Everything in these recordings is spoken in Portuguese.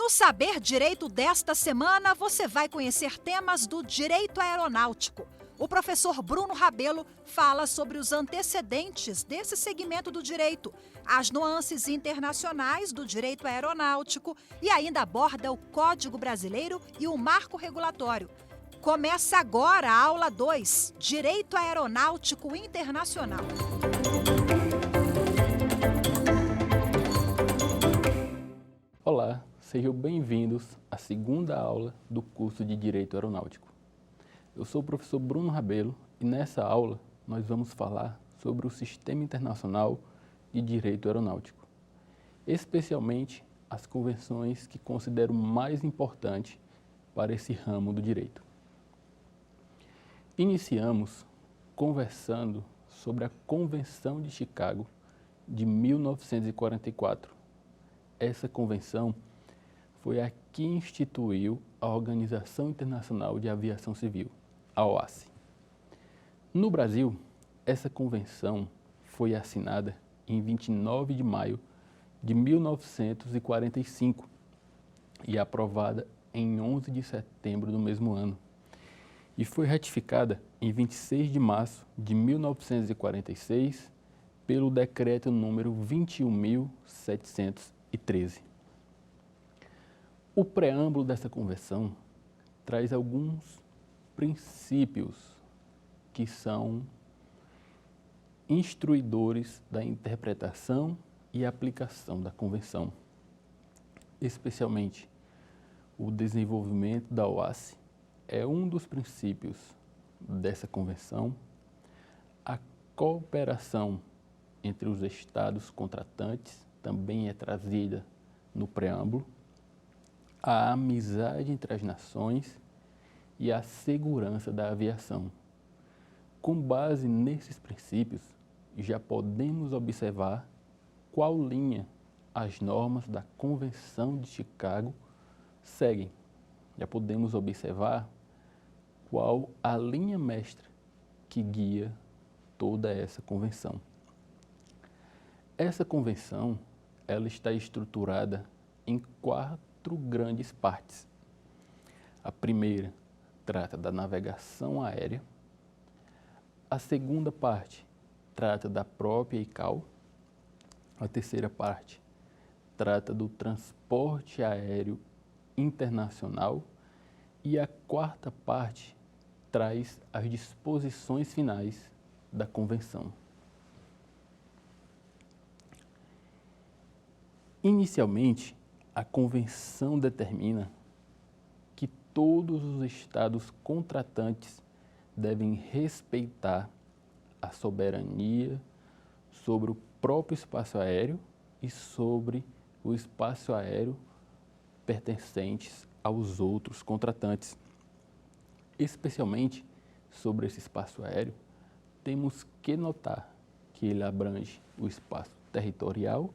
No Saber Direito desta semana, você vai conhecer temas do direito aeronáutico. O professor Bruno Rabelo fala sobre os antecedentes desse segmento do direito, as nuances internacionais do direito aeronáutico e ainda aborda o Código Brasileiro e o Marco Regulatório. Começa agora a aula 2, Direito Aeronáutico Internacional. Olá, sejam bem-vindos à segunda aula do curso de Direito Aeronáutico. Eu sou o professor Bruno Rabelo e nessa aula nós vamos falar sobre o Sistema Internacional de Direito Aeronáutico, especialmente as convenções que considero mais importantes para esse ramo do direito. Iniciamos conversando sobre a Convenção de Chicago de 1944. Essa convenção foi a que instituiu a Organização Internacional de Aviação Civil, a OACI. No Brasil, essa convenção foi assinada em 29 de maio de 1945 e aprovada em 11 de setembro do mesmo ano. E foi ratificada em 26 de março de 1946 pelo decreto número 21.713. O preâmbulo dessa convenção traz alguns princípios que são instruidores da interpretação e aplicação da convenção, especialmente o desenvolvimento da OACI é um dos princípios dessa convenção, a cooperação entre os estados contratantes também é trazida no preâmbulo, a amizade entre as nações e a segurança da aviação. Com base nesses princípios, já podemos observar qual linha as normas da Convenção de Chicago seguem. Já podemos observar qual a linha mestra que guia toda essa convenção. Essa convenção, ela está estruturada em 4 grandes partes. A primeira trata da navegação aérea, a segunda parte trata da própria ICAO, a terceira parte trata do transporte aéreo internacional e a quarta parte traz as disposições finais da convenção. Inicialmente, a convenção determina que todos os estados contratantes devem respeitar a soberania sobre o próprio espaço aéreo e sobre o espaço aéreo pertencentes aos outros contratantes. Especialmente sobre esse espaço aéreo, temos que notar que ele abrange o espaço territorial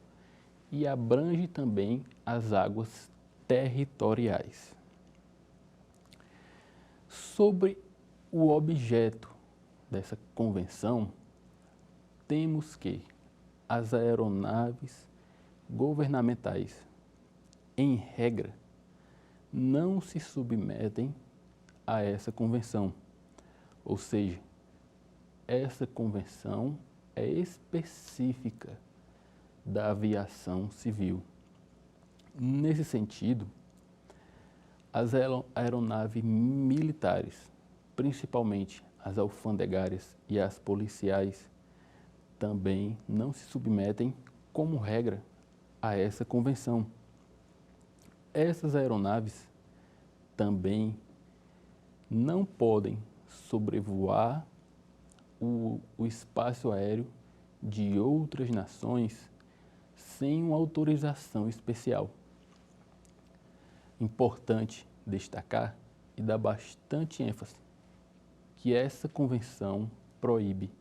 e abrange também as águas territoriais. Sobre o objeto dessa convenção, temos que as aeronaves governamentais, em regra, não se submetem a essa convenção, ou seja, essa convenção é específica da aviação civil. Nesse sentido, as aeronaves militares, principalmente as alfandegárias e as policiais, também não se submetem, como regra, a essa convenção. Essas aeronaves também não podem sobrevoar o espaço aéreo de outras nações sem uma autorização especial. Importante destacar e dar bastante ênfase que essa convenção proíbe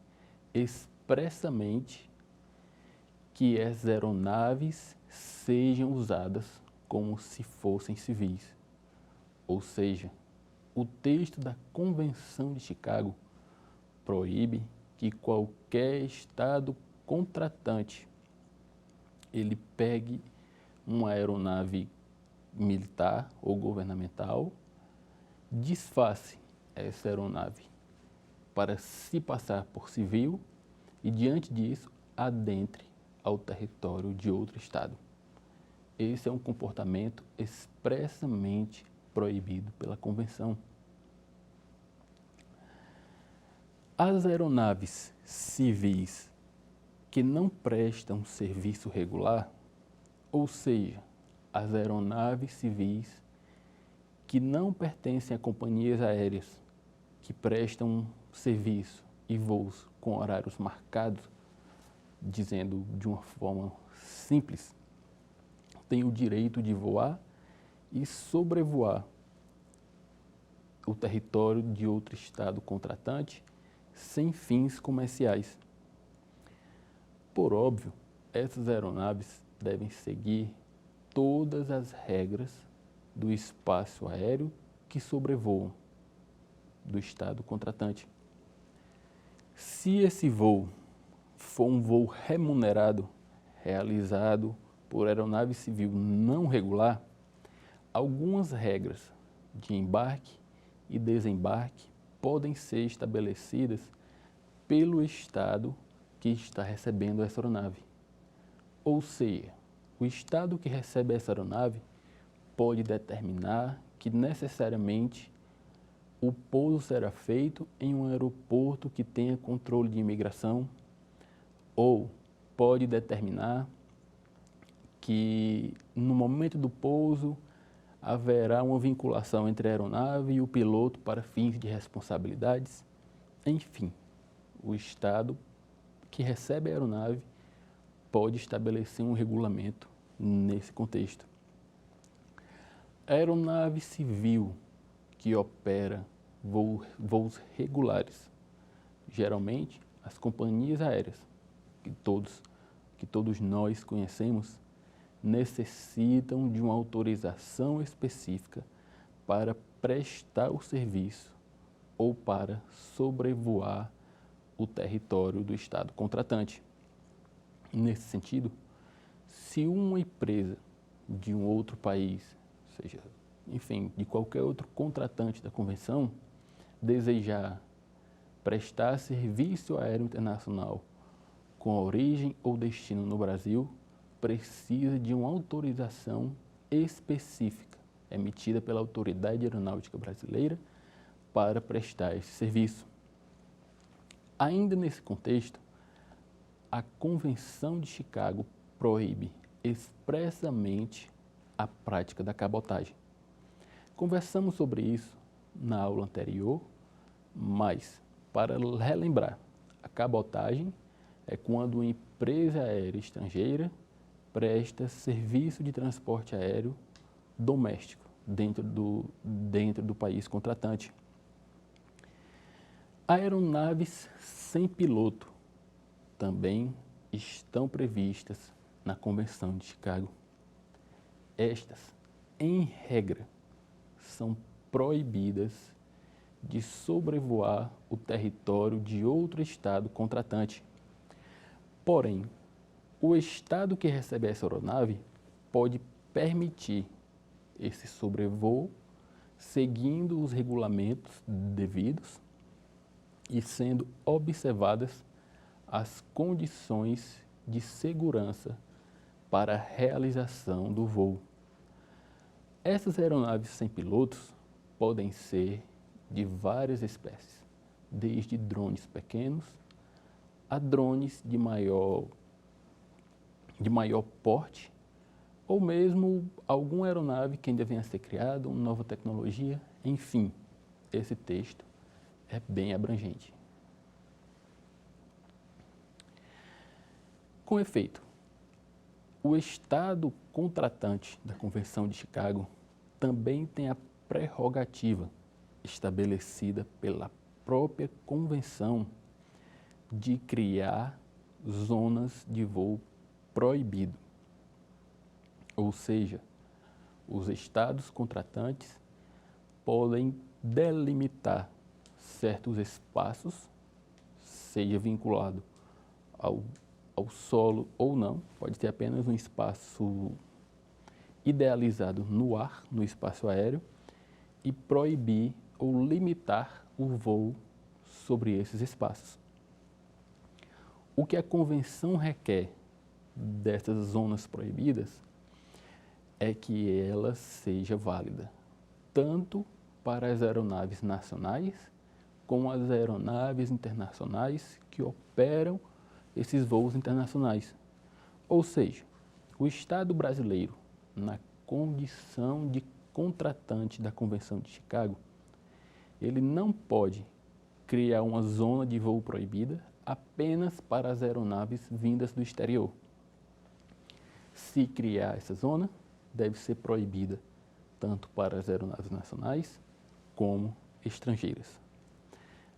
expressamente que as aeronaves sejam usadas como se fossem civis. Ou seja, o texto da Convenção de Chicago proíbe que qualquer estado contratante ele pegue uma aeronave militar ou governamental, desface essa aeronave para se passar por civil e, diante disso, adentre ao território de outro Estado. Esse é um comportamento expressamente proibido pela Convenção. As aeronaves civis que não prestam serviço regular, ou seja, as aeronaves civis que não pertencem a companhias aéreas que prestam serviço e voos com horários marcados, dizendo de uma forma simples, têm o direito de voar e sobrevoar o território de outro Estado contratante sem fins comerciais. Por óbvio, essas aeronaves devem seguir todas as regras do espaço aéreo que sobrevoam do Estado contratante. Se esse voo for um voo remunerado, realizado por aeronave civil não regular, algumas regras de embarque e desembarque podem ser estabelecidas pelo Estado que está recebendo essa aeronave. Ou seja, o Estado que recebe essa aeronave pode determinar que necessariamente o pouso será feito em um aeroporto que tenha controle de imigração, ou pode determinar que no momento do pouso haverá uma vinculação entre a aeronave e o piloto para fins de responsabilidades. Enfim, o Estado que recebe a aeronave pode estabelecer um regulamento nesse contexto. A aeronave civil que opera voos regulares, geralmente as companhias aéreas que todos nós conhecemos, necessitam de uma autorização específica para prestar o serviço ou para sobrevoar o território do Estado contratante. Nesse sentido, se uma empresa de um outro país, seja, enfim, de qualquer outro contratante da Convenção, desejar prestar serviço aéreo internacional com origem ou destino no Brasil, precisa de uma autorização específica emitida pela Autoridade Aeronáutica Brasileira para prestar esse serviço. Ainda nesse contexto, a Convenção de Chicago proíbe expressamente a prática da cabotagem. Conversamos sobre isso na aula anterior, mas, para relembrar, a cabotagem é quando uma empresa aérea estrangeira presta serviço de transporte aéreo doméstico dentro do país contratante. Aeronaves sem piloto também estão previstas na Convenção de Chicago. Estas, em regra, são proibidas de sobrevoar o território de outro Estado contratante. Porém, o Estado que recebe essa aeronave pode permitir esse sobrevoo seguindo os regulamentos devidos e sendo observadas as condições de segurança para a realização do voo. Essas aeronaves sem pilotos podem ser de várias espécies, desde drones pequenos a drones de maior porte, ou mesmo alguma aeronave que ainda venha a ser criada, uma nova tecnologia, enfim, esse texto é bem abrangente. Com efeito, o Estado contratante da Convenção de Chicago também tem a prerrogativa estabelecida pela própria Convenção de criar zonas de voo proibido. Ou seja, os estados contratantes podem delimitar certos espaços, seja vinculado ao solo ou não, pode ter apenas um espaço idealizado no ar, no espaço aéreo, e proibir ou limitar o voo sobre esses espaços. O que a Convenção requer dessas zonas proibidas é que ela seja válida tanto para as aeronaves nacionais como as aeronaves internacionais que operam esses voos internacionais. Ou seja, o Estado brasileiro, na condição de contratante da Convenção de Chicago, ele não pode criar uma zona de voo proibida apenas para as aeronaves vindas do exterior. Se criar essa zona, deve ser proibida tanto para as aeronaves nacionais como estrangeiras.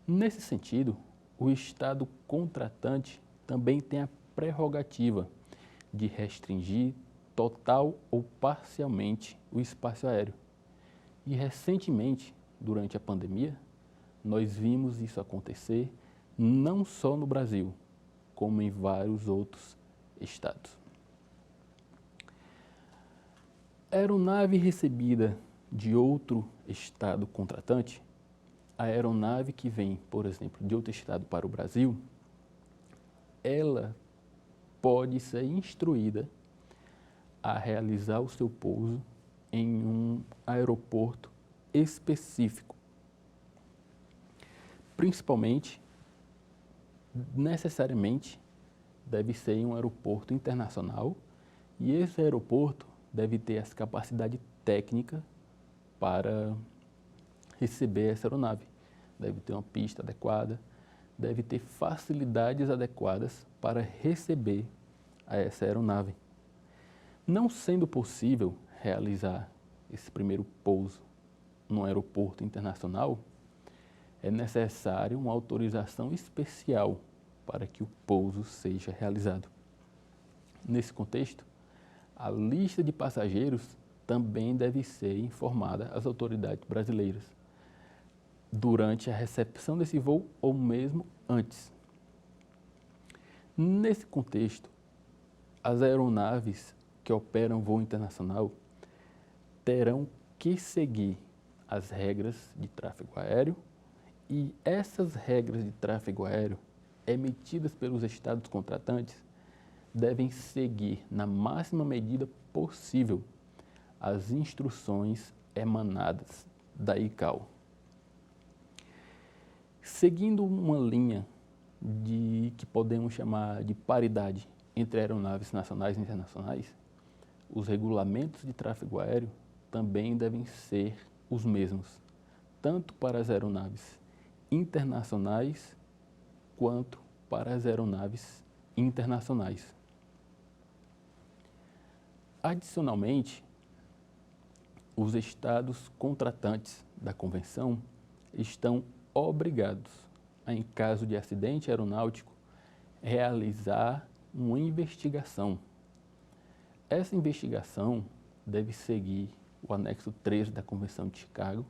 Nesse sentido, o Estado contratante também tem a prerrogativa de restringir total ou parcialmente o espaço aéreo. E recentemente, durante a pandemia, nós vimos isso acontecer não só no Brasil, como em vários outros estados. A aeronave recebida de outro estado contratante, a aeronave que vem, por exemplo, de outro estado para o Brasil, ela pode ser instruída a realizar o seu pouso em um aeroporto específico. Principalmente, necessariamente, deve ser em um aeroporto internacional e esse aeroporto deve ter as capacidades técnicas para receber essa aeronave. Deve ter uma pista adequada, deve ter facilidades adequadas para receber essa aeronave. Não sendo possível realizar esse primeiro pouso num aeroporto internacional, é necessário uma autorização especial para que o pouso seja realizado. Nesse contexto, a lista de passageiros também deve ser informada às autoridades brasileiras durante a recepção desse voo ou mesmo antes. Nesse contexto, as aeronaves que operam voo internacional terão que seguir as regras de tráfego aéreo e essas regras de tráfego aéreo emitidas pelos estados contratantes devem seguir, na máxima medida possível, as instruções emanadas da ICAO. Seguindo uma linha que podemos chamar de paridade entre aeronaves nacionais e internacionais, os regulamentos de tráfego aéreo também devem ser os mesmos, tanto para as aeronaves internacionais quanto para as aeronaves internacionais. Adicionalmente, os estados contratantes da Convenção estão obrigados a, em caso de acidente aeronáutico, realizar uma investigação. Essa investigação deve seguir o anexo 3 da Convenção de Chicago,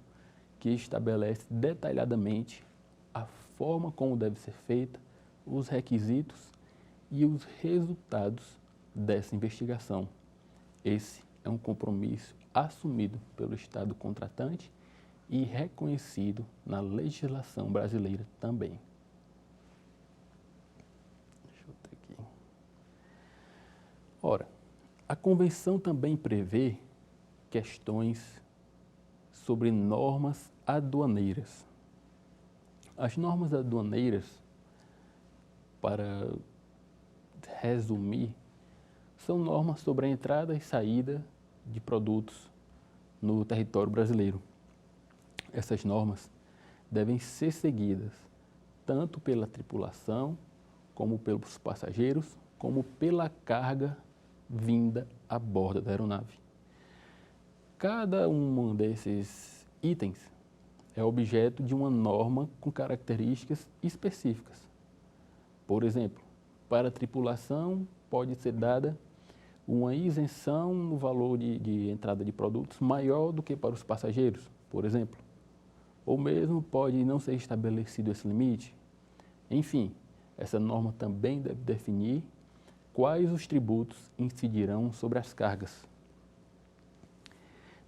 que estabelece detalhadamente a forma como deve ser feita, os requisitos e os resultados dessa investigação. Esse é um compromisso assumido pelo Estado contratante e reconhecido na legislação brasileira também. Deixa eu ter aqui. Ora, a Convenção também prevê questões sobre normas aduaneiras. As normas aduaneiras, para resumir, são normas sobre a entrada e saída de produtos no território brasileiro. Essas normas devem ser seguidas tanto pela tripulação, como pelos passageiros, como pela carga vinda a bordo da aeronave. Cada um desses itens é objeto de uma norma com características específicas. Por exemplo, para a tripulação pode ser dada uma isenção no valor de entrada de produtos maior do que para os passageiros, por exemplo. Ou mesmo pode não ser estabelecido esse limite. Enfim, essa norma também deve definir quais os tributos incidirão sobre as cargas.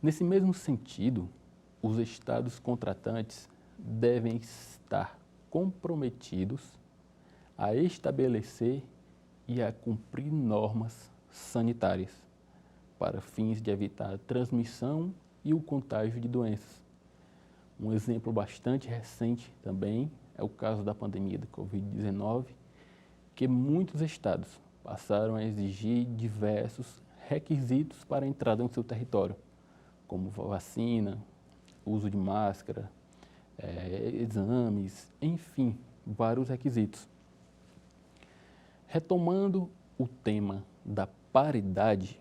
Nesse mesmo sentido, os estados contratantes devem estar comprometidos a estabelecer e a cumprir normas sanitárias para fins de evitar a transmissão e o contágio de doenças. Um exemplo bastante recente também é o caso da pandemia da Covid-19, que muitos estados passaram a exigir diversos requisitos para a entrada no seu território, como vacina, uso de máscara, exames, enfim, vários requisitos. Retomando o tema da paridade,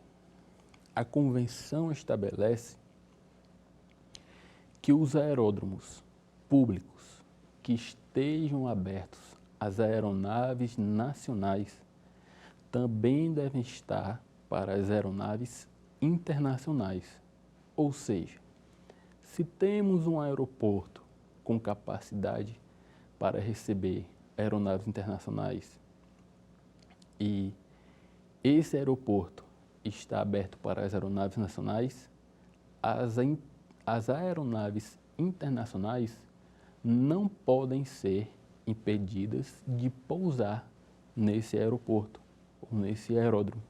a Convenção estabelece que os aeródromos públicos que estejam abertos às aeronaves nacionais também devem estar para as aeronaves internacionais. Ou seja, se temos um aeroporto com capacidade para receber aeronaves internacionais e esse aeroporto está aberto para as aeronaves nacionais, as aeronaves internacionais não podem ser impedidas de pousar nesse aeroporto ou nesse aeródromo.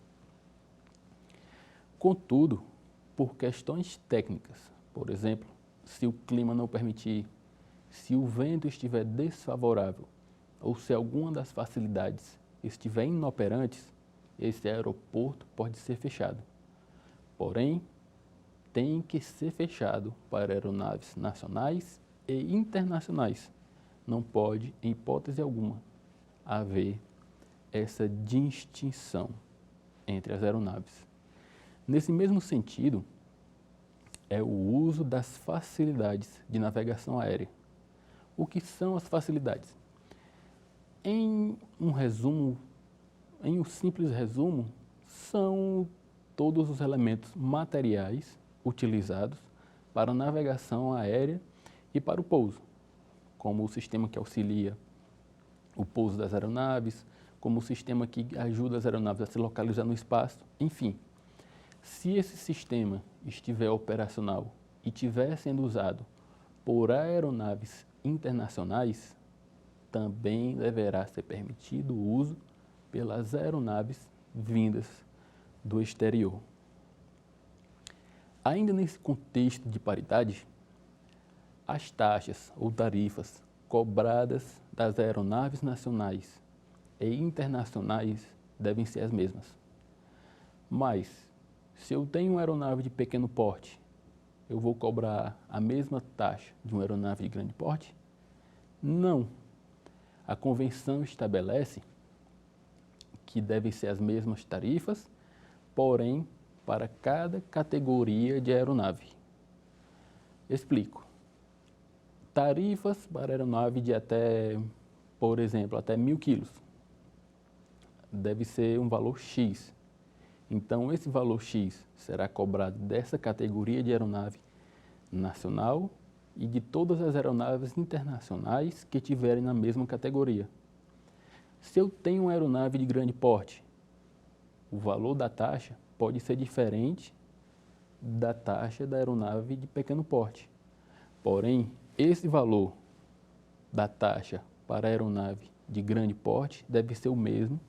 Contudo, por questões técnicas, por exemplo, se o clima não permitir, se o vento estiver desfavorável ou se alguma das facilidades estiver inoperantes, esse aeroporto pode ser fechado. Porém, tem que ser fechado para aeronaves nacionais e internacionais. Não pode, em hipótese alguma, haver essa distinção entre as aeronaves. Nesse mesmo sentido, é o uso das facilidades de navegação aérea. O que são as facilidades? Em um simples resumo, são todos os elementos materiais utilizados para a navegação aérea e para o pouso, como o sistema que auxilia o pouso das aeronaves, como o sistema que ajuda as aeronaves a se localizar no espaço, enfim. Se esse sistema estiver operacional e estiver sendo usado por aeronaves internacionais, também deverá ser permitido o uso pelas aeronaves vindas do exterior. Ainda nesse contexto de paridade, as taxas ou tarifas cobradas das aeronaves nacionais e internacionais devem ser as mesmas. Mas, se eu tenho uma aeronave de pequeno porte, eu vou cobrar a mesma taxa de uma aeronave de grande porte? Não. A convenção estabelece que devem ser as mesmas tarifas, porém, para cada categoria de aeronave. Explico. Tarifas para aeronave de até, por exemplo, até 1.000 quilos. Deve ser um valor X. Então, esse valor X será cobrado dessa categoria de aeronave nacional e de todas as aeronaves internacionais que tiverem na mesma categoria. Se eu tenho uma aeronave de grande porte, o valor da taxa pode ser diferente da taxa da aeronave de pequeno porte. Porém, esse valor da taxa para a aeronave de grande porte deve ser o mesmo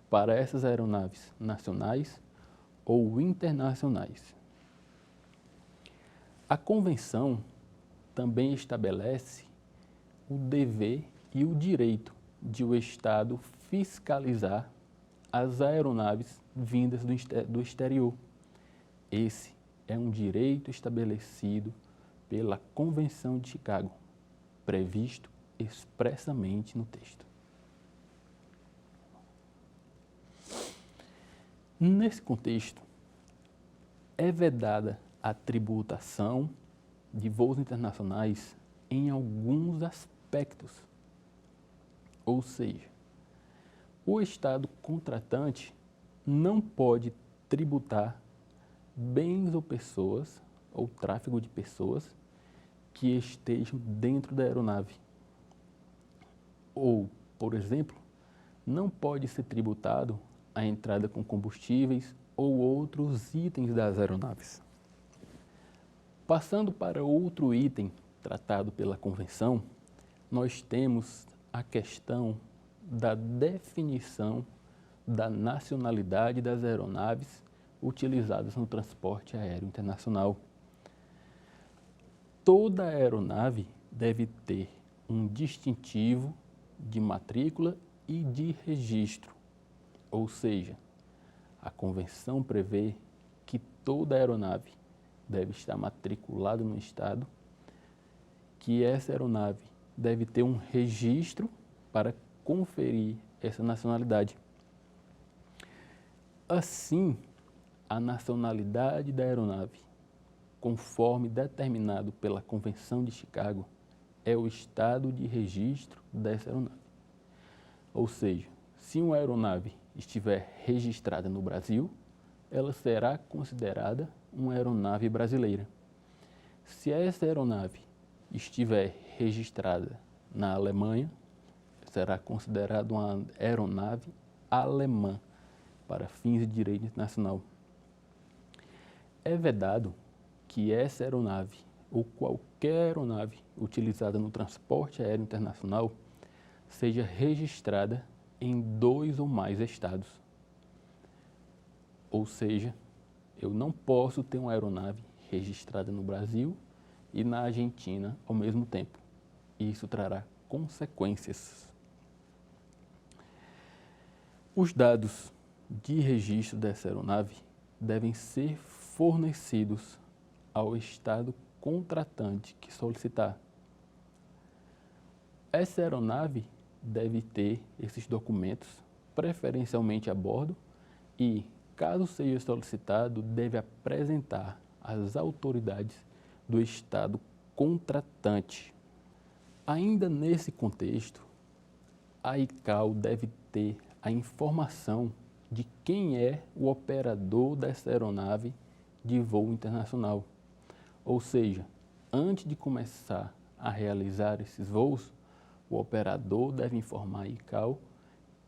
para essas aeronaves nacionais ou internacionais. A convenção também estabelece o dever e o direito de o Estado fiscalizar as aeronaves vindas do exterior. Esse é um direito estabelecido pela Convenção de Chicago, previsto expressamente no texto. Nesse contexto, é vedada a tributação de voos internacionais em alguns aspectos. Ou seja, o Estado contratante não pode tributar bens ou pessoas, ou tráfego de pessoas, que estejam dentro da aeronave. Ou, por exemplo, não pode ser tributado a entrada com combustíveis ou outros itens das aeronaves. Passando para outro item tratado pela Convenção, nós temos a questão da definição da nacionalidade das aeronaves utilizadas no transporte aéreo internacional. Toda aeronave deve ter um distintivo de matrícula e de registro, ou seja, a Convenção prevê que toda aeronave deve estar matriculada no estado, que essa aeronave deve ter um registro para conferir essa nacionalidade. Assim, a nacionalidade da aeronave, conforme determinado pela Convenção de Chicago, é o estado de registro dessa aeronave. Ou seja, se uma aeronave estiver registrada no Brasil, ela será considerada uma aeronave brasileira. Se essa aeronave estiver registrada na Alemanha, será considerada uma aeronave alemã para fins de direito internacional. É vedado que essa aeronave ou qualquer aeronave utilizada no transporte aéreo internacional seja registrada em 2 ou mais estados. Ou seja, eu não posso ter uma aeronave registrada no Brasil e na Argentina ao mesmo tempo. Isso trará consequências. Os dados de registro dessa aeronave devem ser fornecidos ao estado contratante que solicitar. Essa aeronave deve ter esses documentos preferencialmente a bordo e, caso seja solicitado, deve apresentar às autoridades do estado contratante. Ainda nesse contexto, a ICAO deve ter a informação de quem é o operador dessa aeronave de voo internacional. Ou seja, antes de começar a realizar esses voos, o operador deve informar a ICAO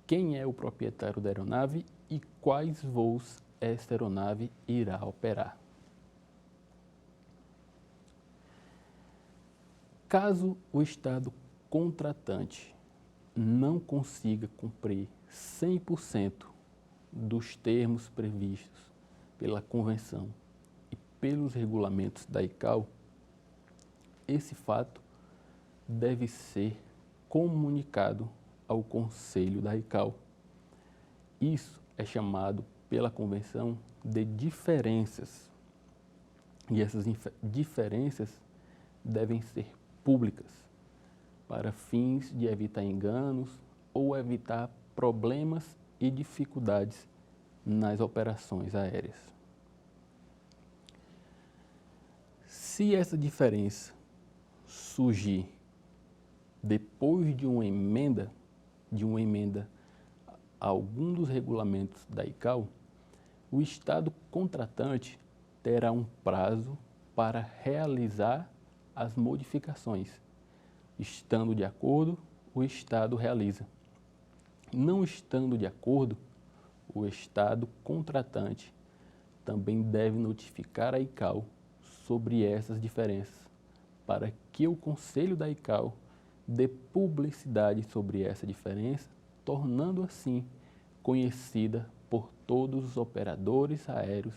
quem é o proprietário da aeronave e quais voos esta aeronave irá operar. Caso o estado contratante não consiga cumprir 100% dos termos previstos pela Convenção e pelos regulamentos da ICAO, esse fato deve ser comunicado ao Conselho da ICAO. Isso é chamado pela Convenção de diferenças. E essas diferenças devem ser públicas para fins de evitar enganos ou evitar problemas e dificuldades nas operações aéreas. Se essa diferença surgir depois de uma emenda a algum dos regulamentos da ICAO, o estado contratante terá um prazo para realizar as modificações. Estando de acordo, o estado realiza. Não estando de acordo, o estado contratante também deve notificar a ICAO sobre essas diferenças, para que o Conselho da ICAO dê publicidade sobre essa diferença, tornando assim conhecida por todos os operadores aéreos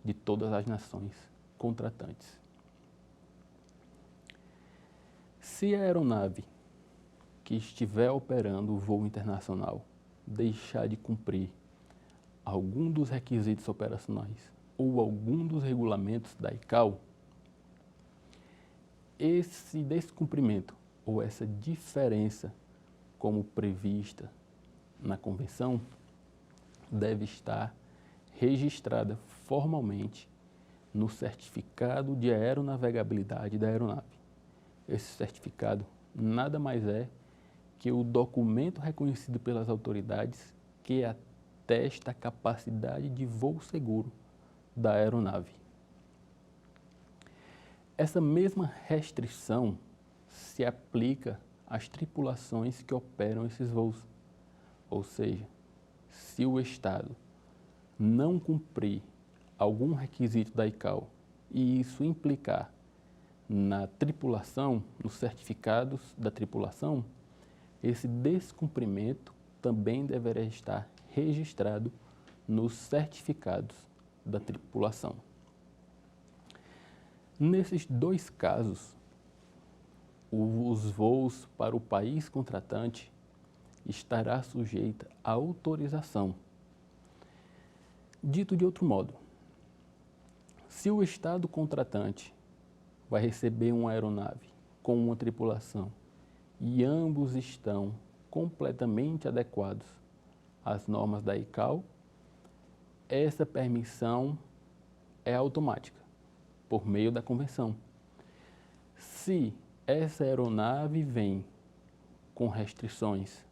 de todas as nações contratantes. Se a aeronave que estiver operando o voo internacional deixar de cumprir algum dos requisitos operacionais ou algum dos regulamentos da ICAO, esse descumprimento ou essa diferença, como prevista na Convenção, deve estar registrada formalmente no certificado de aeronavegabilidade da aeronave. Esse certificado nada mais é que o documento reconhecido pelas autoridades que atesta a capacidade de voo seguro da aeronave. Essa mesma restrição se aplica às tripulações que operam esses voos. Ou seja, se o Estado não cumprir algum requisito da ICAO e isso implicar na tripulação, nos certificados da tripulação, esse descumprimento também deverá estar registrado nos certificados da tripulação. Nesses dois casos, os voos para o país contratante estará sujeita à autorização. Dito de outro modo, se o Estado contratante vai receber uma aeronave com uma tripulação e ambos estão completamente adequados às normas da ICAO, essa permissão é automática, por meio da convenção. Se essa aeronave vem com restrições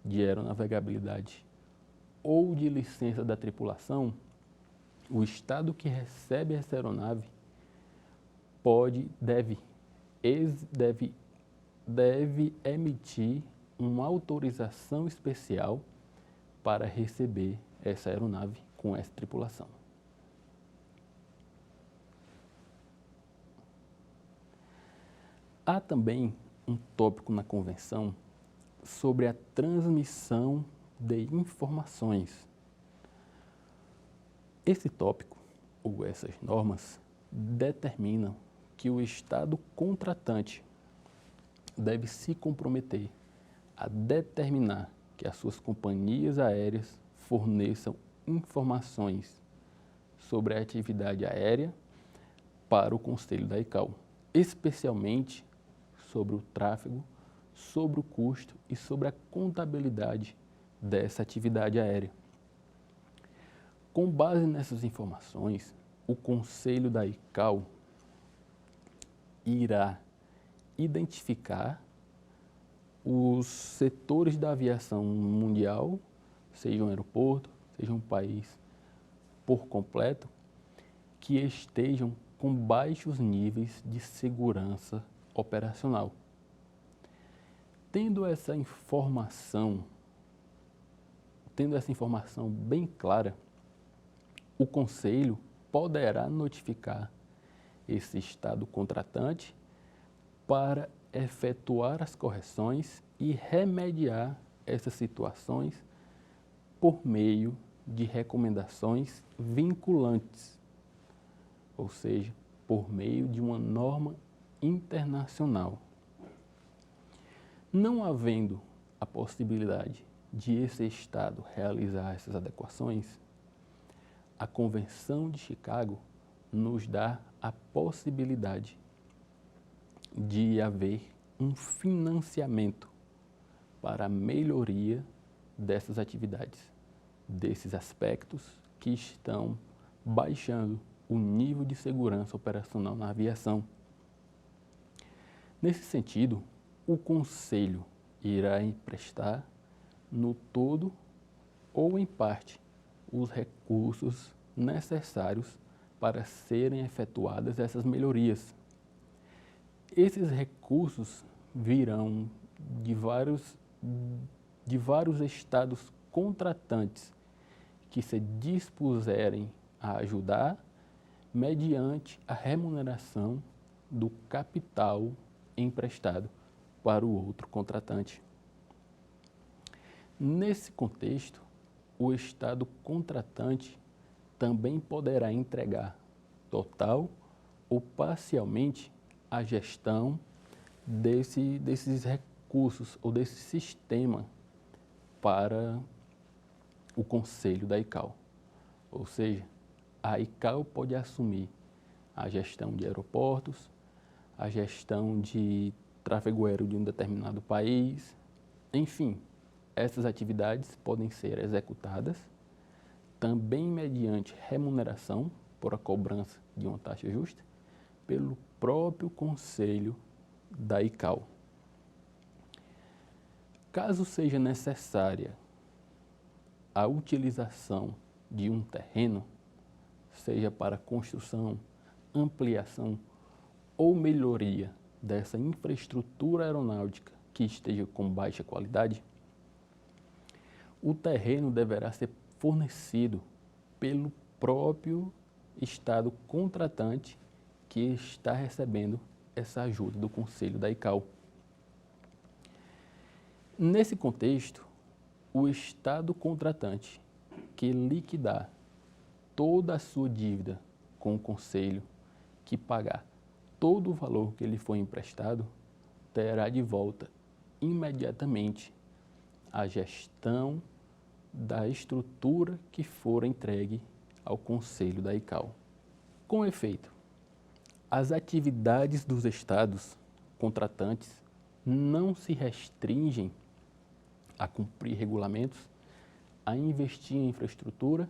de aeronavegabilidade ou de licença da tripulação, o Estado que recebe essa aeronave deve emitir uma autorização especial para receber essa aeronave com essa tripulação. Há também um tópico na Convenção sobre a transmissão de informações. Esse tópico, ou essas normas, determinam que o Estado contratante deve se comprometer a determinar que as suas companhias aéreas forneçam informações sobre a atividade aérea para o Conselho da ICAO, especialmente sobre o tráfego, sobre o custo e sobre a contabilidade dessa atividade aérea. Com base nessas informações, o Conselho da ICAO irá identificar os setores da aviação mundial, seja um aeroporto, seja um país por completo, que estejam com baixos níveis de segurança operacional. Tendo essa informação bem clara, o Conselho poderá notificar esse Estado contratante para efetuar as correções e remediar essas situações por meio de recomendações vinculantes, ou seja, por meio de uma norma internacional. Não havendo a possibilidade de esse Estado realizar essas adequações, a Convenção de Chicago nos dá a possibilidade de haver um financiamento para a melhoria dessas atividades, desses aspectos que estão baixando o nível de segurança operacional na aviação. Nesse sentido, o Conselho irá emprestar no todo ou em parte os recursos necessários para serem efetuadas essas melhorias. Esses recursos virão de vários estados contratantes que se dispuserem a ajudar mediante a remuneração do capital emprestado para o outro contratante. Nesse contexto, o Estado contratante também poderá entregar total ou parcialmente a gestão desses recursos ou desse sistema para o Conselho da ICAO. Ou seja, a ICAO pode assumir a gestão de aeroportos, a gestão de tráfego aéreo de um determinado país, enfim, essas atividades podem ser executadas também mediante remuneração por a cobrança de uma taxa justa pelo próprio Conselho da ICAO. Caso seja necessária a utilização de um terreno, seja para construção, ampliação ou melhoria dessa infraestrutura aeronáutica que esteja com baixa qualidade, o terreno deverá ser fornecido pelo próprio Estado contratante que está recebendo essa ajuda do Conselho da ICAO. Nesse contexto, o Estado contratante que liquidar toda a sua dívida com o Conselho, que pagar todo o valor que lhe foi emprestado, terá de volta imediatamente a gestão da estrutura que for entregue ao Conselho da ICAO. Com efeito, as atividades dos estados contratantes não se restringem a cumprir regulamentos, a investir em infraestrutura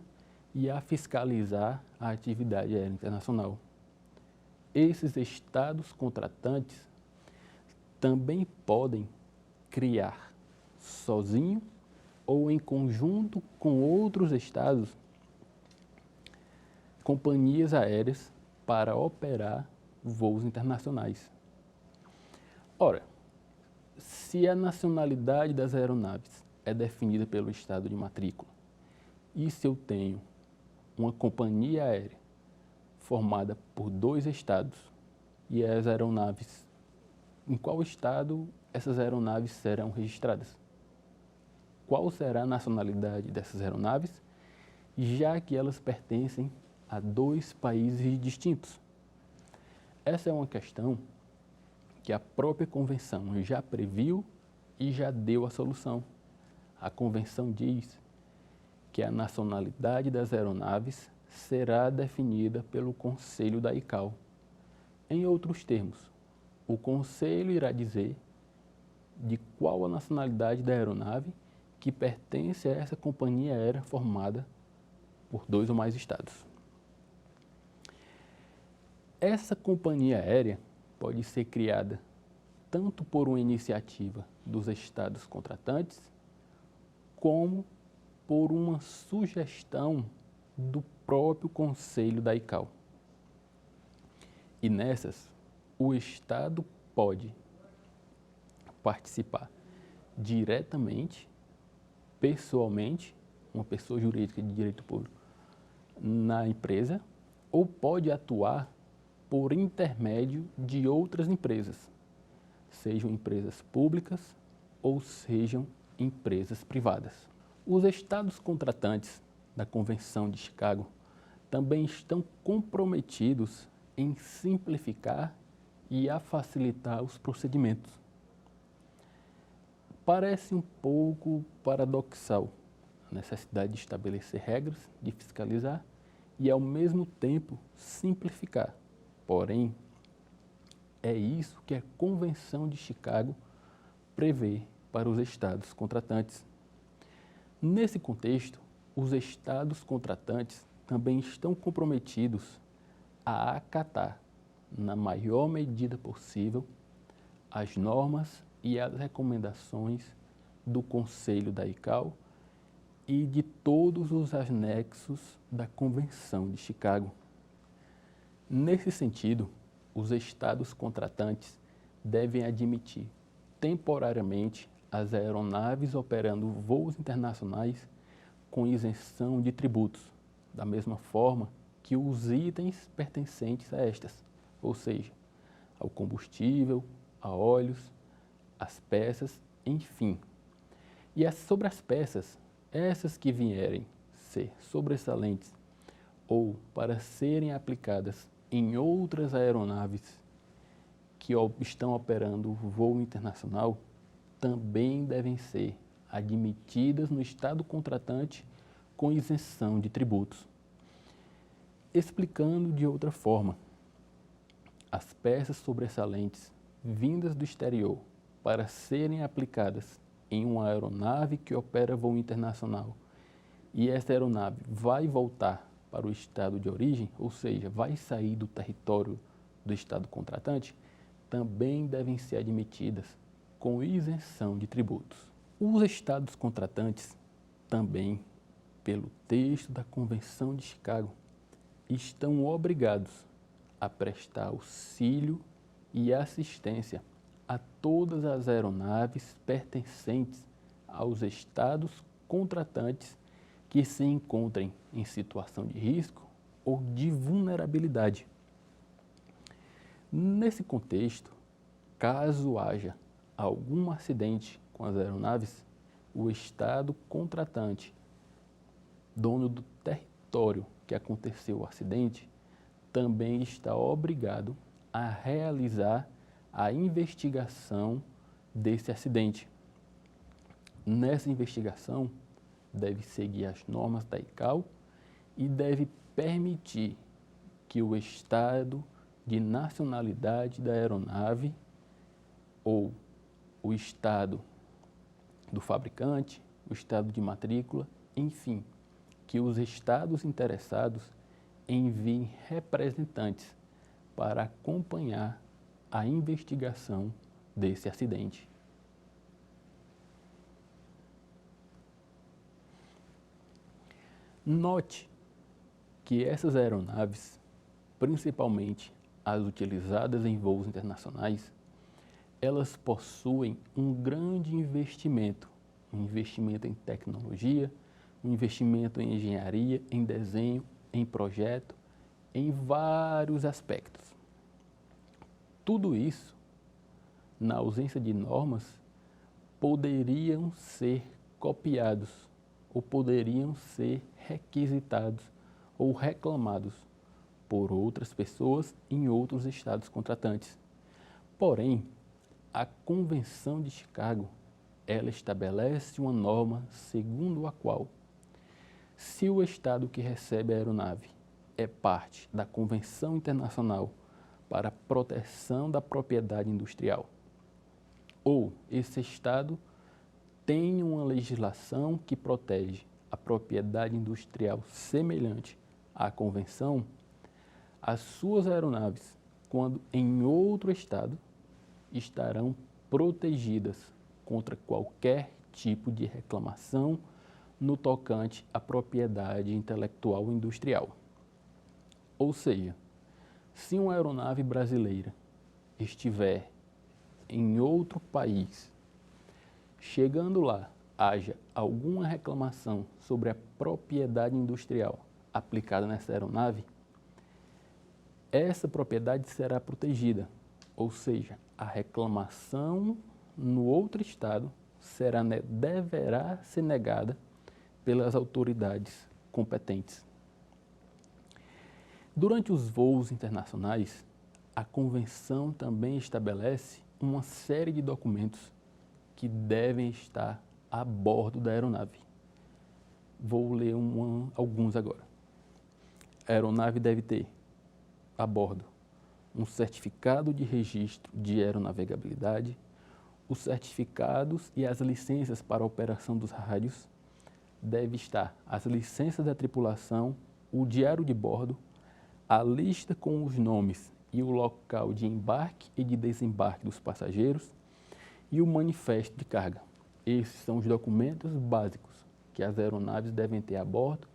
e a fiscalizar a atividade aérea internacional. Esses estados contratantes também podem criar sozinho ou em conjunto com outros estados companhias aéreas para operar voos internacionais. Ora, se a nacionalidade das aeronaves é definida pelo estado de matrícula e se eu tenho uma companhia aérea formada por 2 estados e as aeronaves, em qual estado essas aeronaves serão registradas? Qual será a nacionalidade dessas aeronaves, já que elas pertencem a 2 países distintos? Essa é uma questão que a própria Convenção já previu e já deu a solução. A Convenção diz que a nacionalidade das aeronaves será definida pelo Conselho da ICAO. Em outros termos, o Conselho irá dizer de qual a nacionalidade da aeronave que pertence a essa companhia aérea formada por 2 ou mais estados. Essa companhia aérea pode ser criada tanto por uma iniciativa dos estados contratantes, como por uma sugestão do próprio Conselho da ICAO. E nessas, o Estado pode participar diretamente, pessoalmente, uma pessoa jurídica de direito público, na empresa, ou pode atuar por intermédio de outras empresas, sejam empresas públicas ou sejam empresas privadas. Os estados contratantes da Convenção de Chicago também estão comprometidos em simplificar e a facilitar os procedimentos. Parece um pouco paradoxal a necessidade de estabelecer regras, de fiscalizar e, ao mesmo tempo, simplificar. Porém, é isso que a Convenção de Chicago prevê para os estados contratantes. Nesse contexto, os estados contratantes também estão comprometidos a acatar, na maior medida possível, as normas e as recomendações do Conselho da ICAO e de todos os anexos da Convenção de Chicago. Nesse sentido, os estados contratantes devem admitir temporariamente as aeronaves operando voos internacionais com isenção de tributos, da mesma forma que os itens pertencentes a estas, ou seja, ao combustível, a óleos, as peças, enfim. E sobre as peças, essas que vierem ser sobressalentes ou para serem aplicadas em outras aeronaves que estão operando voo internacional, também devem ser admitidas no estado contratante com isenção de tributos. Explicando de outra forma, as peças sobressalentes vindas do exterior para serem aplicadas em uma aeronave que opera voo internacional e essa aeronave vai voltar para o estado de origem, ou seja, vai sair do território do estado contratante, também devem ser admitidas com isenção de tributos. Os estados contratantes também, pelo texto da Convenção de Chicago, estão obrigados a prestar auxílio e assistência a todas as aeronaves pertencentes aos estados contratantes que se encontrem em situação de risco ou de vulnerabilidade. Nesse contexto, caso haja algum acidente com as aeronaves, o Estado contratante, dono do território que aconteceu o acidente, também está obrigado a realizar a investigação desse acidente. Nessa investigação, deve seguir as normas da ICAO e deve permitir que o estado de nacionalidade da aeronave ou o estado do fabricante, o estado de matrícula, enfim, que os estados interessados enviem representantes para acompanhar a investigação desse acidente. Note que essas aeronaves, principalmente as utilizadas em voos internacionais, elas possuem um grande investimento, um investimento em tecnologia, um investimento em engenharia, em desenho, em projeto, em vários aspectos. Tudo isso, na ausência de normas, poderiam ser copiados ou poderiam ser requisitados ou reclamados por outras pessoas em outros estados contratantes. Porém, a Convenção de Chicago, ela estabelece uma norma segundo a qual, se o estado que recebe a aeronave é parte da Convenção Internacional para a Proteção da Propriedade Industrial, ou esse estado tem uma legislação que protege a propriedade industrial semelhante à convenção, as suas aeronaves, quando em outro estado, estarão protegidas contra qualquer tipo de reclamação no tocante à propriedade intelectual industrial. Ou seja, se uma aeronave brasileira estiver em outro país, chegando lá, haja alguma reclamação sobre a propriedade industrial aplicada nessa aeronave, essa propriedade será protegida, ou seja, a reclamação no outro estado deverá ser negada pelas autoridades competentes. Durante os voos internacionais, a Convenção também estabelece uma série de documentos que devem estar a bordo da aeronave. Vou ler alguns agora. A aeronave deve ter a bordo um certificado de registro de aeronavegabilidade, os certificados e as licenças para a operação dos rádios, deve estar as licenças da tripulação, o diário de bordo, a lista com os nomes e o local de embarque e de desembarque dos passageiros e o manifesto de carga. Esses são os documentos básicos que as aeronaves devem ter a bordo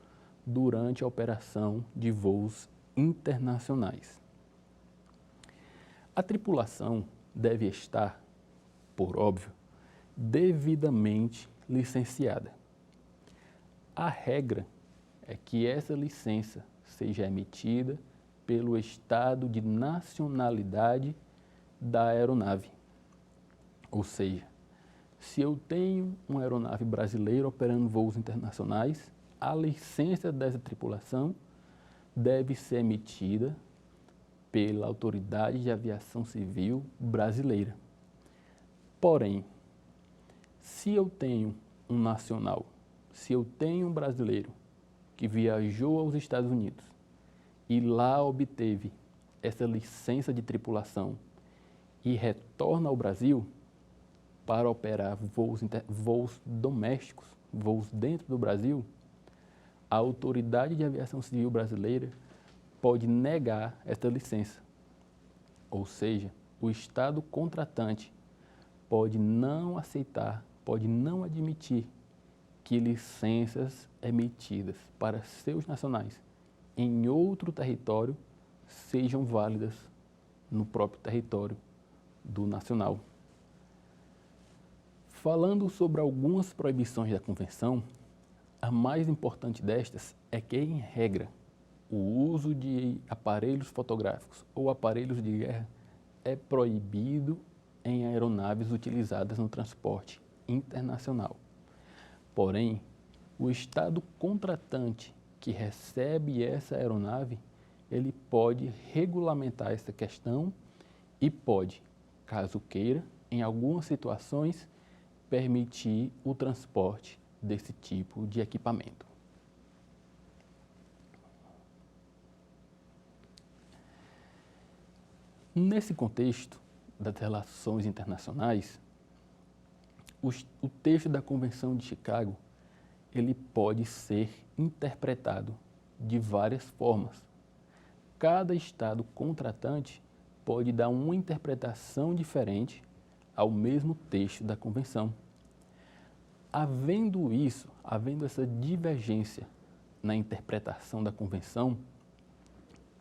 durante a operação de voos internacionais. A tripulação deve estar, por óbvio, devidamente licenciada. A regra é que essa licença seja emitida pelo estado de nacionalidade da aeronave. Ou seja, se eu tenho uma aeronave brasileira operando voos internacionais, a licença dessa tripulação deve ser emitida pela Autoridade de Aviação Civil brasileira. Porém, se eu tenho um nacional, se eu tenho um brasileiro que viajou aos Estados Unidos e lá obteve essa licença de tripulação e retorna ao Brasil para operar voos domésticos, voos dentro do Brasil, a Autoridade de Aviação Civil brasileira pode negar esta licença. Ou seja, o estado contratante pode não aceitar, pode não admitir que licenças emitidas para seus nacionais em outro território sejam válidas no próprio território do nacional. Falando sobre algumas proibições da Convenção, a mais importante destas é que, em regra, o uso de aparelhos fotográficos ou aparelhos de guerra é proibido em aeronaves utilizadas no transporte internacional. Porém, o Estado contratante que recebe essa aeronave, ele pode regulamentar essa questão e pode, caso queira, em algumas situações, permitir o transporte desse tipo de equipamento. Nesse contexto das relações internacionais, o texto da Convenção de Chicago ele pode ser interpretado de várias formas. Cada Estado contratante pode dar uma interpretação diferente ao mesmo texto da Convenção. Havendo essa divergência na interpretação da Convenção,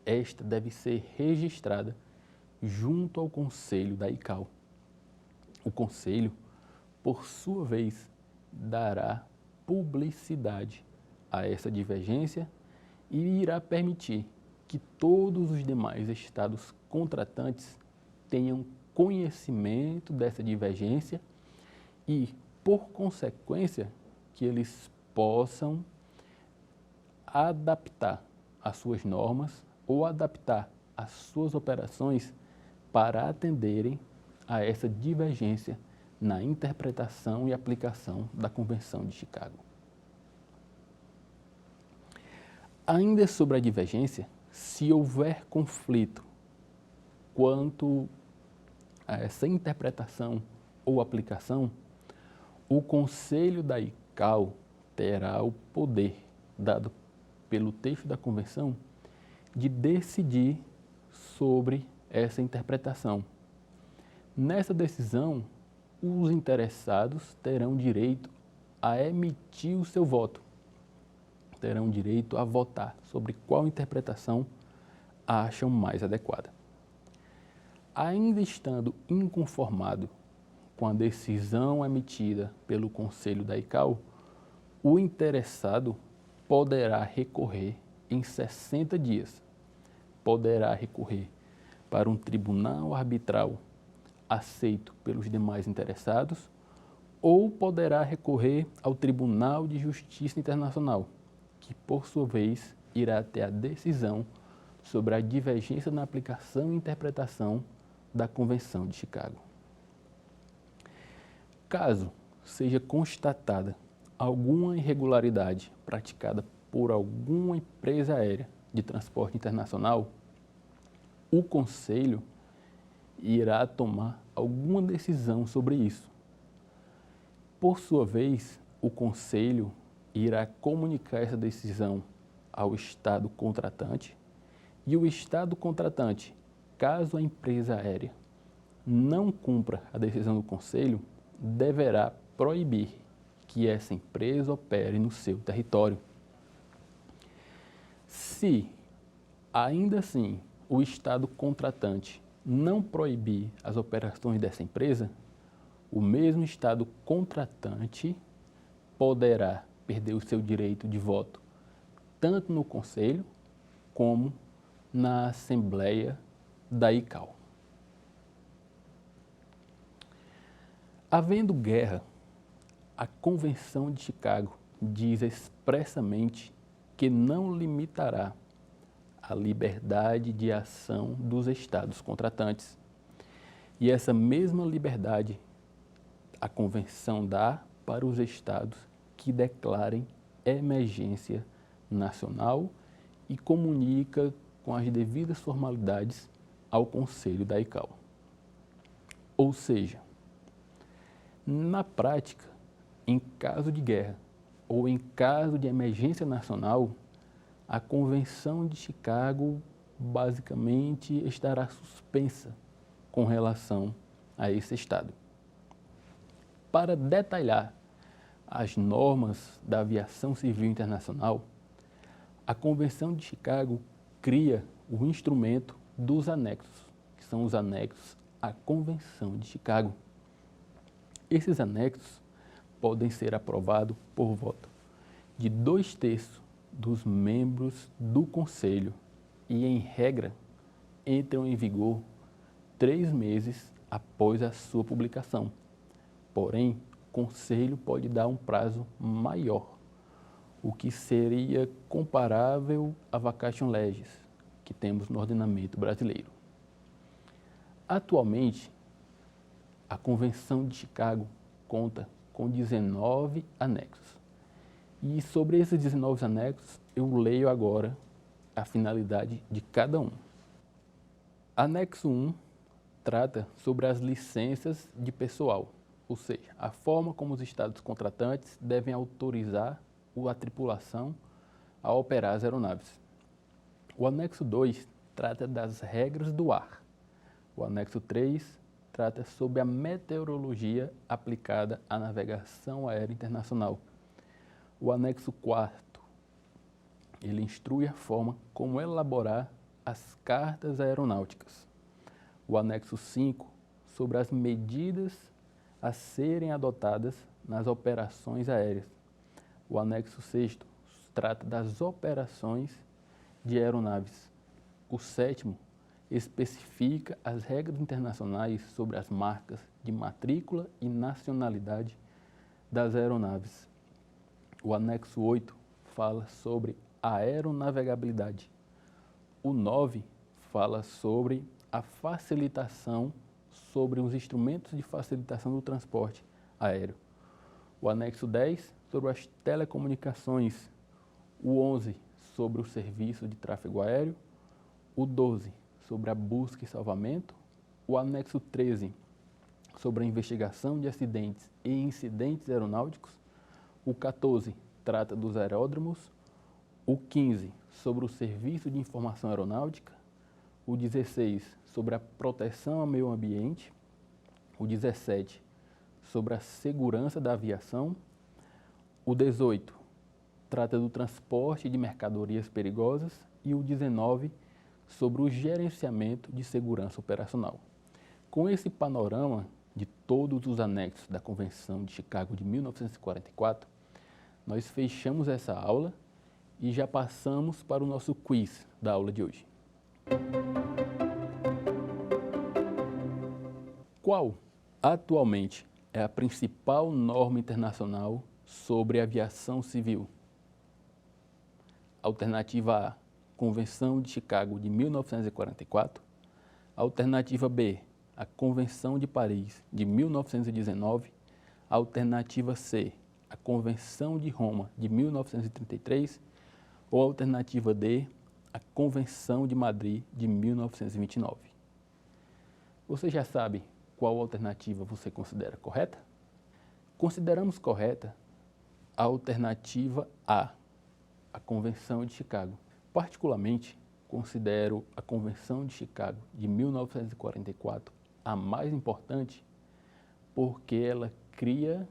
esta deve ser registrada junto ao Conselho da ICAO. O Conselho, por sua vez, dará publicidade a essa divergência e irá permitir que todos os demais estados contratantes tenham conhecimento dessa divergência e, por consequência, que eles possam adaptar as suas normas ou adaptar as suas operações para atenderem a essa divergência na interpretação e aplicação da Convenção de Chicago. Ainda sobre a divergência, se houver conflito quanto a essa interpretação ou aplicação, o Conselho da ICAO terá o poder, dado pelo texto da Convenção, de decidir sobre essa interpretação. Nessa decisão, os interessados terão direito a emitir o seu voto, terão direito a votar sobre qual interpretação acham mais adequada. Ainda estando inconformado com a decisão emitida pelo Conselho da ICAO, o interessado poderá recorrer em 60 dias. Poderá recorrer para um tribunal arbitral aceito pelos demais interessados ou poderá recorrer ao Tribunal de Justiça Internacional, que, por sua vez, irá ter a decisão sobre a divergência na aplicação e interpretação da Convenção de Chicago. Caso seja constatada alguma irregularidade praticada por alguma empresa aérea de transporte internacional, o Conselho irá tomar alguma decisão sobre isso. Por sua vez, o Conselho irá comunicar essa decisão ao Estado contratante e o Estado contratante, caso a empresa aérea não cumpra a decisão do Conselho, deverá proibir que essa empresa opere no seu território. Se, ainda assim, o Estado contratante não proibir as operações dessa empresa, o mesmo Estado contratante poderá perder o seu direito de voto tanto no Conselho como na Assembleia da ICAO. Havendo guerra, a Convenção de Chicago diz expressamente que não limitará a liberdade de ação dos estados contratantes. E essa mesma liberdade a Convenção dá para os estados que declarem emergência nacional e comunica com as devidas formalidades ao Conselho da ICAO. Ou seja, na prática, em caso de guerra ou em caso de emergência nacional, a Convenção de Chicago basicamente estará suspensa com relação a esse Estado. Para detalhar as normas da aviação civil internacional, a Convenção de Chicago cria o instrumento dos anexos, que são os anexos à Convenção de Chicago. Esses anexos podem ser aprovados por voto de 2/3 dos membros do Conselho e, em regra, entram em vigor 3 meses após a sua publicação. Porém, o Conselho pode dar um prazo maior, o que seria comparável à vacatio legis que temos no ordenamento brasileiro. Atualmente, a Convenção de Chicago conta com 19 anexos. E sobre esses 19 anexos, eu leio agora a finalidade de cada um. Anexo 1 trata sobre as licenças de pessoal, ou seja, a forma como os estados contratantes devem autorizar a tripulação a operar as aeronaves. O anexo 2 trata das regras do ar. O anexo 3 trata sobre a meteorologia aplicada à navegação aérea internacional. O anexo 4 ele instrui a forma como elaborar as cartas aeronáuticas. O anexo 5 sobre as medidas a serem adotadas nas operações aéreas. O anexo 6 trata das operações de aeronaves. O 7º especifica as regras internacionais sobre as marcas de matrícula e nacionalidade das aeronaves. O anexo 8 fala sobre a aeronavegabilidade. O 9 fala sobre a facilitação sobre os instrumentos de facilitação do transporte aéreo. O anexo 10 sobre as telecomunicações. O 11 sobre o serviço de tráfego aéreo. O 12 sobre a busca e salvamento. O anexo 13 sobre a investigação de acidentes e incidentes aeronáuticos. O 14 trata dos aeródromos. O 15 sobre o serviço de informação aeronáutica. O 16 sobre a proteção ao meio ambiente. O 17 sobre a segurança da aviação. O 18 trata do transporte de mercadorias perigosas e o 19 sobre o gerenciamento de segurança operacional. Com esse panorama de todos os anexos da Convenção de Chicago de 1944, nós fechamos essa aula e já passamos para o nosso quiz da aula de hoje. Qual atualmente é a principal norma internacional sobre aviação civil? Alternativa A, Convenção de Chicago de 1944. Alternativa B, a Convenção de Paris de 1919. Alternativa C, a Convenção de Roma de 1933. Ou alternativa D, a Convenção de Madrid de 1929. Você já sabe qual alternativa você considera correta? Consideramos correta a alternativa A, a Convenção de Chicago. Particularmente, considero a Convenção de Chicago de 1944 a mais importante porque ela cria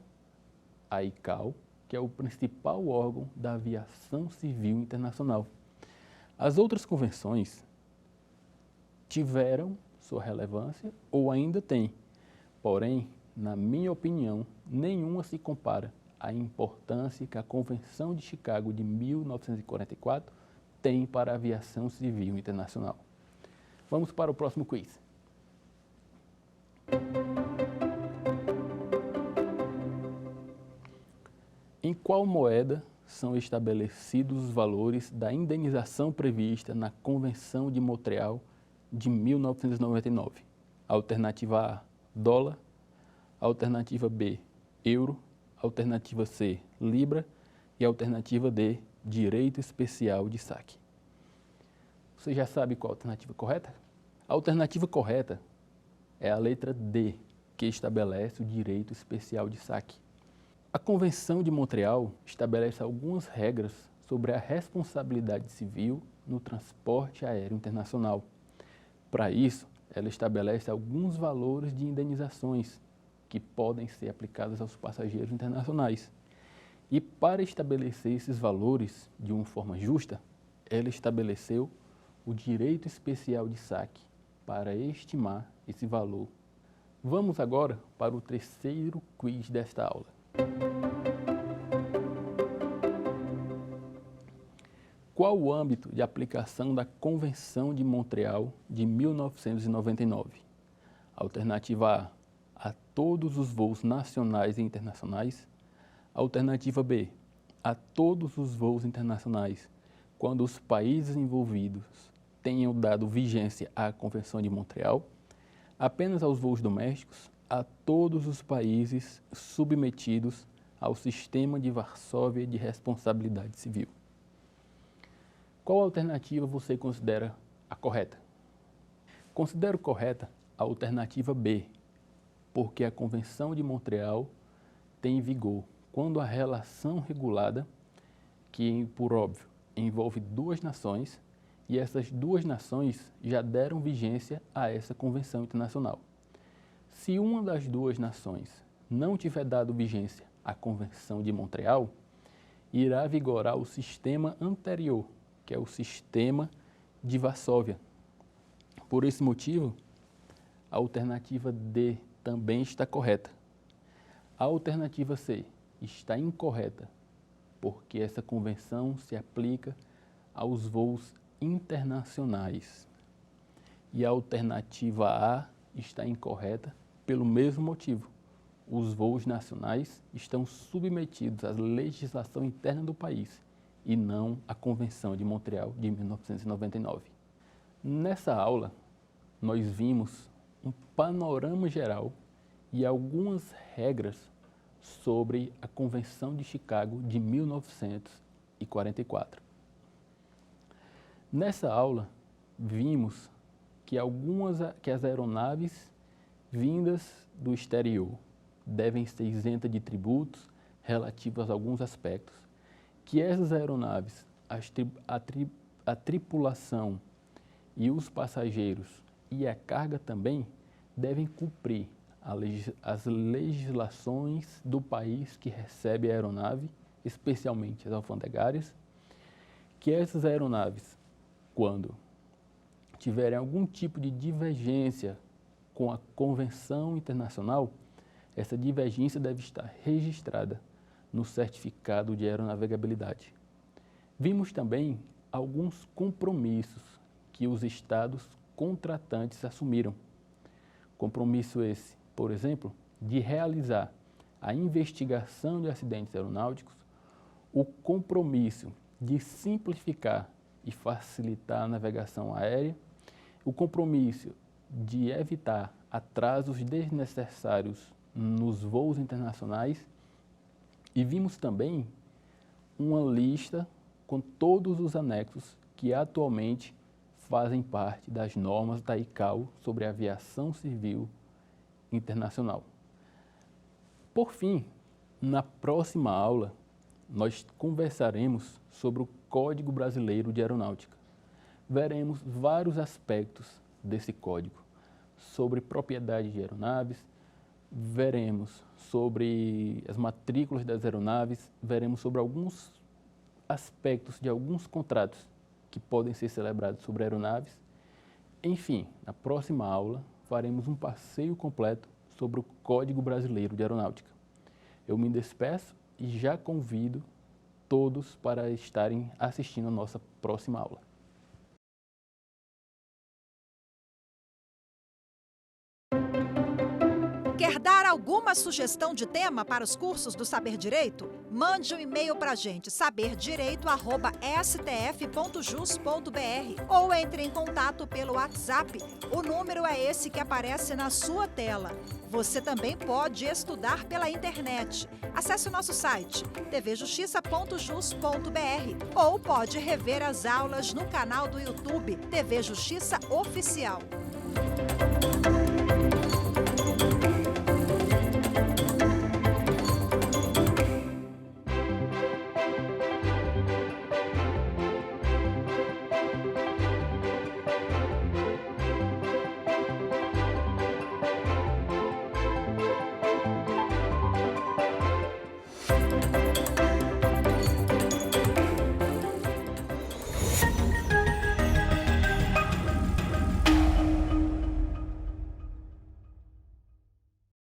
a ICAO, que é o principal órgão da aviação civil internacional. As outras convenções tiveram sua relevância ou ainda têm, porém, na minha opinião, nenhuma se compara à importância que a Convenção de Chicago de 1944 tem para a aviação civil internacional. Vamos para o próximo quiz. Em qual moeda são estabelecidos os valores da indenização prevista na Convenção de Montreal de 1999? Alternativa A, dólar. Alternativa B, euro. Alternativa C, libra. E alternativa D, direito especial de saque. Você já sabe qual a alternativa correta? A alternativa correta é a letra D, que estabelece o direito especial de saque. A Convenção de Montreal estabelece algumas regras sobre a responsabilidade civil no transporte aéreo internacional. Para isso, ela estabelece alguns valores de indenizações que podem ser aplicadas aos passageiros internacionais. E para estabelecer esses valores de uma forma justa, ela estabeleceu o direito especial de saque para estimar esse valor. Vamos agora para o terceiro quiz desta aula. Qual o âmbito de aplicação da Convenção de Montreal de 1999? Alternativa A todos os voos nacionais e internacionais. Alternativa B, a todos os voos internacionais, quando os países envolvidos tenham dado vigência à Convenção de Montreal. Apenas aos voos domésticos, a todos os países submetidos ao Sistema de Varsóvia de Responsabilidade Civil. Qual alternativa você considera a correta? Considero correta a alternativa B, porque a Convenção de Montreal tem em vigor quando a relação regulada, que, por óbvio, envolve duas nações, e essas duas nações já deram vigência a essa convenção internacional. Se uma das duas nações não tiver dado vigência à Convenção de Montreal, irá vigorar o sistema anterior, que é o Sistema de Varsóvia. Por esse motivo, a alternativa D também está correta. A alternativa C está incorreta, porque essa convenção se aplica aos voos internacionais. E a alternativa A está incorreta pelo mesmo motivo. Os voos nacionais estão submetidos à legislação interna do país e não à Convenção de Montreal de 1999. Nessa aula, nós vimos um panorama geral e algumas regras sobre a Convenção de Chicago de 1944. Nessa aula, vimos que as aeronaves vindas do exterior devem ser isentas de tributos relativos a alguns aspectos, que essas aeronaves, a tripulação e os passageiros e a carga também devem cumprir as legislações do país que recebe a aeronave, especialmente as alfandegárias, que essas aeronaves, quando tiverem algum tipo de divergência com a Convenção Internacional, essa divergência deve estar registrada no certificado de aeronavegabilidade. Vimos também alguns compromissos que os estados contratantes assumiram. Compromisso esse, por exemplo, de realizar a investigação de acidentes aeronáuticos, o compromisso de simplificar e facilitar a navegação aérea, o compromisso de evitar atrasos desnecessários nos voos internacionais, e vimos também uma lista com todos os anexos que atualmente fazem parte das normas da ICAO sobre aviação civil internacional. Por fim, na próxima aula, nós conversaremos sobre o Código Brasileiro de Aeronáutica. Veremos vários aspectos desse código, sobre propriedade de aeronaves, veremos sobre as matrículas das aeronaves, veremos sobre alguns aspectos de alguns contratos que podem ser celebrados sobre aeronaves. Enfim, na próxima aula, faremos um passeio completo sobre o Código Brasileiro de Aeronáutica. Eu me despeço e já convido todos para estarem assistindo a nossa próxima aula. Quer dar alguma sugestão de tema para os cursos do Saber Direito? Mande um e-mail para a gente, saberdireito@stf.jus.br, ou entre em contato pelo WhatsApp. O número é esse que aparece na sua tela. Você também pode estudar pela internet. Acesse o nosso site tvjustiça.jus.br ou pode rever as aulas no canal do YouTube TV Justiça Oficial.